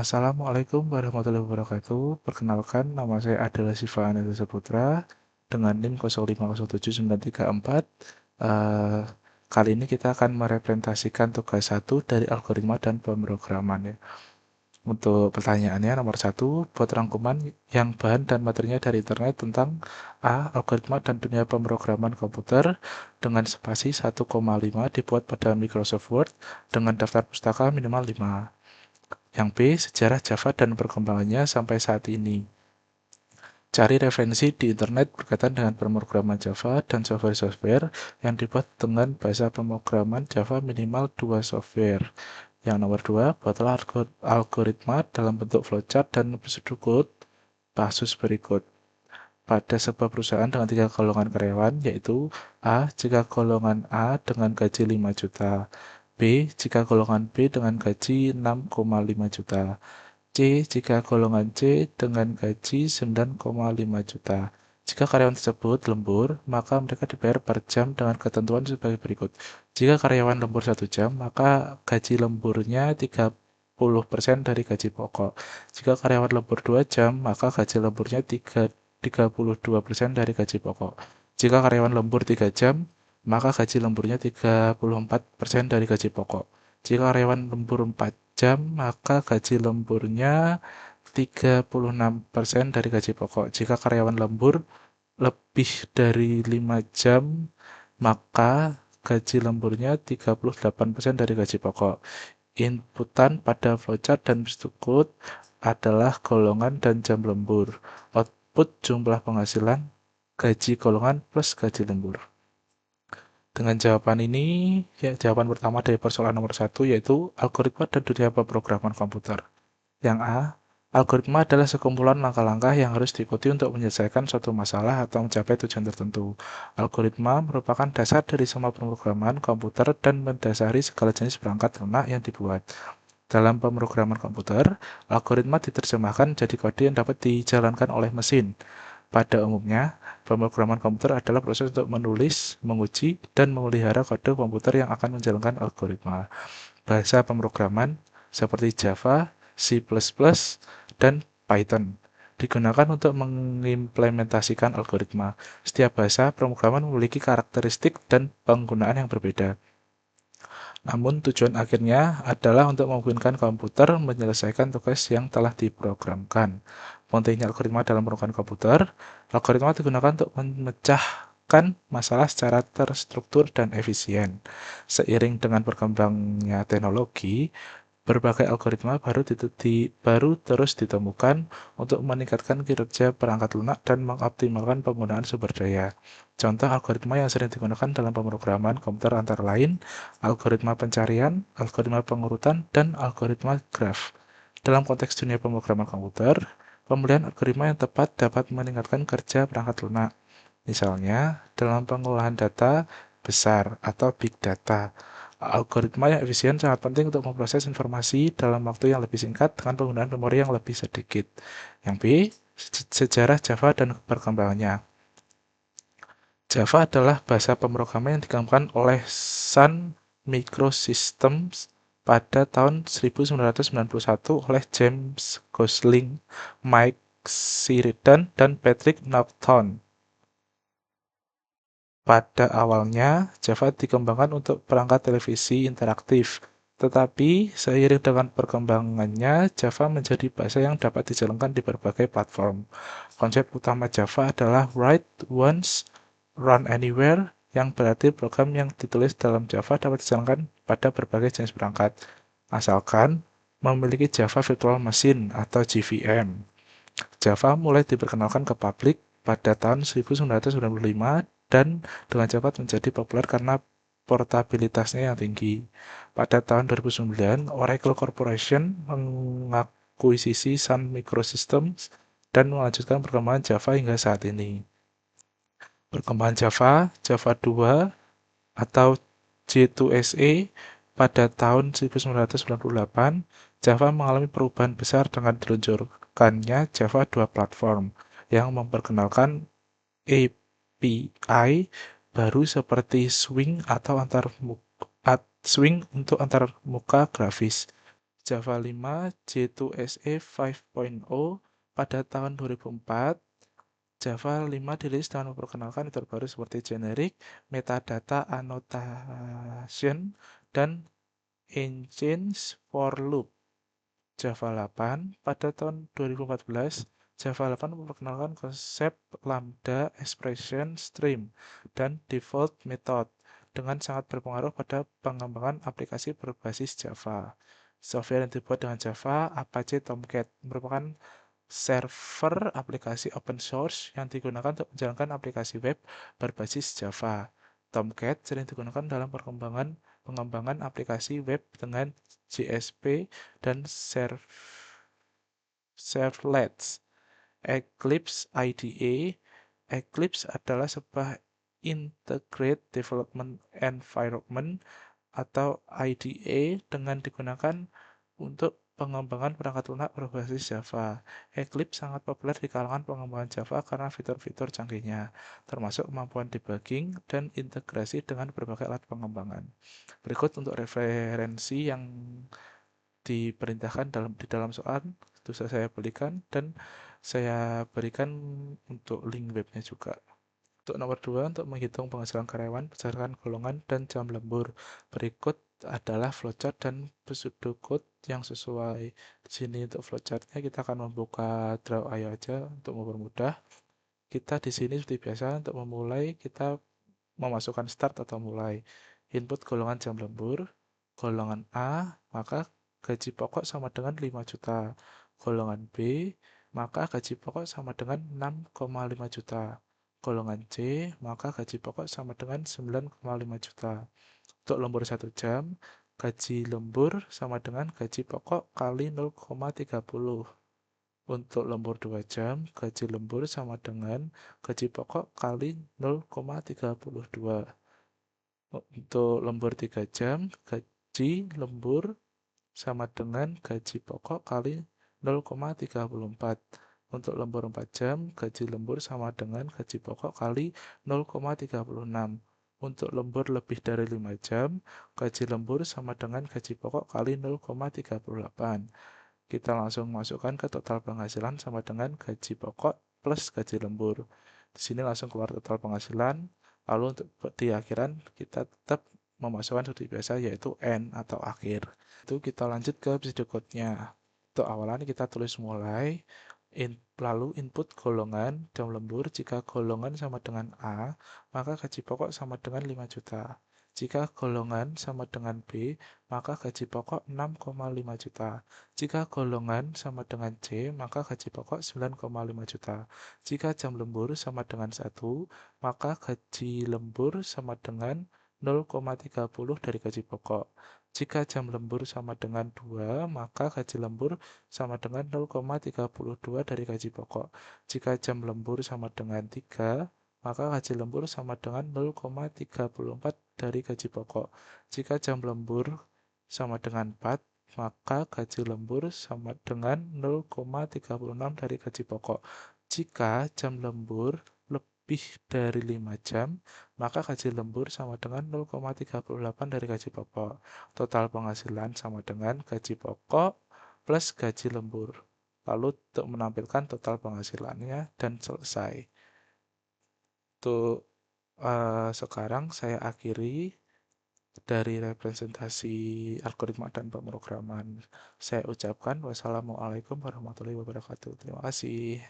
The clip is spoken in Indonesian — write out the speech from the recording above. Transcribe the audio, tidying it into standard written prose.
Assalamualaikum warahmatullahi wabarakatuh. Perkenalkan, nama saya adalah Siva Ananda Saputra dengan NIM 0507934. Eh, Kali ini kita akan merepresentasikan tugas 1 dari algoritma dan pemrograman ya. Untuk pertanyaannya nomor 1, buat rangkuman yang bahan dan materinya dari internet tentang A. Algoritma dan dunia pemrograman komputer dengan spasi 1,5 dibuat pada Microsoft Word dengan daftar pustaka minimal 5. Yang B. Sejarah Java dan perkembangannya sampai saat ini. Cari referensi di internet berkaitan dengan pemrograman Java dan software-software yang dibuat dengan bahasa pemrograman Java minimal 2 software. Yang nomor 2, buatlah algoritma dalam bentuk flowchart dan prosedur code kasus berikut. Pada sebuah perusahaan dengan 3 golongan karyawan, yaitu A. Jika golongan A dengan gaji 5 juta, B. Jika golongan B dengan gaji 6,5 juta, C. Jika golongan C dengan gaji 9,5 juta. Jika karyawan tersebut lembur, maka mereka dibayar per jam dengan ketentuan sebagai berikut. Jika karyawan lembur 1 jam, maka gaji lemburnya 30% dari gaji pokok. Jika karyawan lembur 2 jam, maka gaji lemburnya 32% dari gaji pokok. Jika karyawan lembur 3 jam, maka gaji lemburnya 34% dari gaji pokok. Jika karyawan lembur 4 jam, maka gaji lemburnya 36% dari gaji pokok. Jika karyawan lembur lebih dari 5 jam, maka gaji lemburnya 38% dari gaji pokok. Inputan pada flowchart dan code adalah golongan dan jam lembur. Output jumlah penghasilan, gaji golongan plus gaji lembur. Dengan jawaban ini, ya, jawaban pertama dari persoalan nomor 1 yaitu algoritma dan dunia pemrograman komputer. Yang A, algoritma adalah sekumpulan langkah-langkah yang harus diikuti untuk menyelesaikan suatu masalah atau mencapai tujuan tertentu. Algoritma merupakan dasar dari semua pemrograman komputer dan mendasari segala jenis perangkat lunak yang dibuat. Dalam pemrograman komputer, algoritma diterjemahkan jadi kode yang dapat dijalankan oleh mesin. Pada umumnya, pemrograman komputer adalah proses untuk menulis, menguji, dan memelihara kode komputer yang akan menjalankan algoritma. Bahasa pemrograman seperti Java, C++, dan Python digunakan untuk mengimplementasikan algoritma. Setiap bahasa pemrograman memiliki karakteristik dan penggunaan yang berbeda. Namun tujuan akhirnya adalah untuk memungkinkan komputer menyelesaikan tugas yang telah diprogramkan. Pentingnya algoritma dalam pemrograman komputer, algoritma digunakan untuk memecahkan masalah secara terstruktur dan efisien. Seiring dengan berkembangnya teknologi, berbagai algoritma baru terus ditemukan untuk meningkatkan kinerja perangkat lunak dan mengoptimalkan penggunaan sumber daya. Contoh algoritma yang sering digunakan dalam pemrograman komputer antara lain algoritma pencarian, algoritma pengurutan, dan algoritma graf. Dalam konteks dunia pemrograman komputer, pemilihan algoritma yang tepat dapat meningkatkan kerja perangkat lunak. Misalnya, dalam pengolahan data besar atau big data. Algoritma yang efisien sangat penting untuk memproses informasi dalam waktu yang lebih singkat dengan penggunaan memori yang lebih sedikit. Yang B, sejarah Java dan perkembangannya. Java adalah bahasa pemrograman yang dikembangkan oleh Sun Microsystems pada tahun 1991 oleh James Gosling, Mike Sheridan, dan Patrick Norton. Pada awalnya, Java dikembangkan untuk perangkat televisi interaktif, tetapi seiring dengan perkembangannya, Java menjadi bahasa yang dapat dijalankan di berbagai platform. Konsep utama Java adalah write once, run anywhere, yang berarti program yang ditulis dalam Java dapat dijalankan pada berbagai jenis perangkat, asalkan memiliki Java Virtual Machine atau JVM. Java mulai diperkenalkan ke publik pada tahun 1995 dan dengan cepat menjadi populer karena portabilitasnya yang tinggi. Pada tahun 2009, Oracle Corporation mengakuisisi Sun Microsystems dan melanjutkan perkembangan Java hingga saat ini. Perkembangan Java, Java 2 atau J2SE pada tahun 1998, Java mengalami perubahan besar dengan diluncurkannya Java 2 Platform yang memperkenalkan API baru seperti Swing untuk antarmuka grafis, Java 5 J2SE 5.0 pada tahun 2004. Java 5 dirilis dengan memperkenalkan fitur baru seperti generic, metadata annotation, dan engines for loop. Java 8 pada tahun 2014, Java 8 memperkenalkan konsep lambda, expression, stream, dan default method dengan sangat berpengaruh pada pengembangan aplikasi berbasis Java. Software yang dibuat dengan Java, Apache Tomcat, merupakan server aplikasi open source yang digunakan untuk menjalankan aplikasi web berbasis Java. Tomcat sering digunakan dalam pengembangan aplikasi web dengan JSP dan servlets. Eclipse IDE. Eclipse adalah sebuah Integrated Development Environment atau IDE dengan digunakan untuk pengembangan perangkat lunak berbasis Java. Eclipse sangat populer di kalangan pengembangan Java karena fitur-fitur canggihnya, termasuk kemampuan debugging dan integrasi dengan berbagai alat pengembangan. Berikut untuk referensi yang diperintahkan di dalam soal itu saya berikan dan saya berikan untuk link webnya juga. Untuk nomor 2, untuk menghitung penghasilan karyawan berdasarkan golongan dan jam lembur. Berikut adalah flowchart dan pseudocode yang sesuai. Di sini untuk flowchartnya kita akan membuka Draw.io aja untuk mempermudah. Kita di sini seperti biasa untuk memulai kita memasukkan start atau mulai. Input golongan jam lembur, golongan A, maka gaji pokok sama dengan 5 juta. Golongan B, maka gaji pokok sama dengan 6,5 juta. Golongan C, maka gaji pokok sama dengan 9,5 juta. Untuk lembur 1 jam, gaji lembur sama dengan gaji pokok kali 0,30. Untuk lembur 2 jam, gaji lembur sama dengan gaji pokok kali 0,32. Untuk lembur 3 jam, gaji lembur sama dengan gaji pokok kali 0,34. Untuk lembur 4 jam, gaji lembur sama dengan gaji pokok kali 0,36. Untuk lembur lebih dari 5 jam, gaji lembur sama dengan gaji pokok kali 0,38. Kita langsung masukkan ke total penghasilan sama dengan gaji pokok plus gaji lembur. Di sini langsung keluar total penghasilan. Lalu untuk di akhiran kita tetap memasukkan seperti biasa yaitu N atau akhir. Itu kita lanjut ke pseudocode-nya. Untuk awalan kita tulis mulai, lalu input golongan jam lembur. Jika golongan sama dengan A, maka gaji pokok sama dengan 5 juta. Jika golongan sama dengan B, maka gaji pokok 6,5 juta. Jika golongan sama dengan C, maka gaji pokok 9,5 juta. Jika jam lembur sama dengan 1, maka gaji lembur sama dengan 0,30 dari gaji pokok. Jika jam lembur sama dengan 2, maka gaji lembur sama dengan 0,32 dari gaji pokok. Jika jam lembur sama dengan 3, maka gaji lembur sama dengan 0,34 dari gaji pokok. Jika jam lembur sama dengan 4, maka gaji lembur sama dengan 0,36 dari gaji pokok. Jika jam lembur lebih dari 5 jam, maka gaji lembur sama dengan 0,38 dari gaji pokok. Total penghasilan sama dengan gaji pokok plus gaji lembur. Lalu untuk menampilkan total penghasilannya dan selesai. Untuk sekarang saya akhiri dari representasi algoritma dan pemrograman. Saya ucapkan wassalamualaikum warahmatullahi wabarakatuh. Terima kasih.